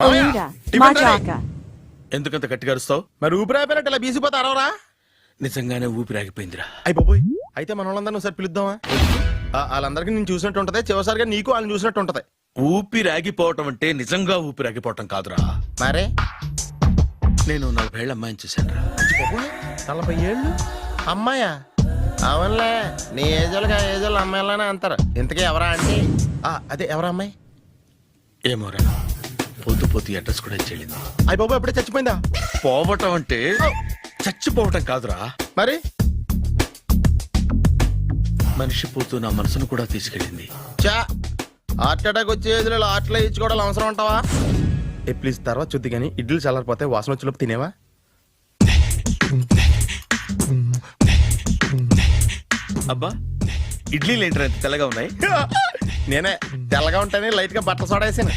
Oida, Majaka. ఎందుకంత గట్టిగా అరుస్తావు? మరి ఊపిరి అయిపోయినట్టు ఇలా బీసిపోతే అరవరా? నిజంగానే ఊపిరాగిపోయిందిరా. అయ్యి బాబోయ్, అయితే మన వాళ్ళందరినీ ఒకసారి పిలుద్దామా? వాళ్ళందరికీ నేను చూసినట్టు ఉంటది, చివరిసారిగా నీకు వాళ్ళని చూసినట్టు ఉంటది. ఊపిరాగిపోవటం అంటే నిజంగా ఊపిరాగిపోవటం కాదురా. మరే నేను 40 ఏళ్ల అమ్మాయిని చూశానురా. 40 ఏళ్ళు అమ్మాయా? అవునులే, నీ ఏజోళ్ళకి ఆ ఏజోళ్ళు అమ్మాయిలానే అంటారు. ఇంతకీ ఎవరా అంటే? అదే ఎవరా అమ్మాయి? ఏమోరా, పోతూ పోతూ అడ్రస్ కూడా చెల్లింది. అయ్యి బాబు ఎప్పుడే చచ్చిపోయిందా? పోవటం అంటే చచ్చిపోవటం కాదురా, మరి మనిషి పోతూ నా మనసును కూడా తీసుకెళ్ళింది. చా, హార్ట్ అటాక్ వచ్చే ఏజ్లో హార్ట్లో ఇచ్చుకోవడం అవసరం ఉంటావా? ప్లీజ్ తర్వాత చూద్ది కానీ ఇడ్లీ చల్లారిపోతే వాసన వచ్చేలోపు తినేవా? అబ్బా, ఇడ్లీలు ఏంటరా ఇంత తెల్లగా ఉన్నాయి? నేనే తెల్లగా ఉంటానే లైట్ గా బట్టలు సోడా వేసాను.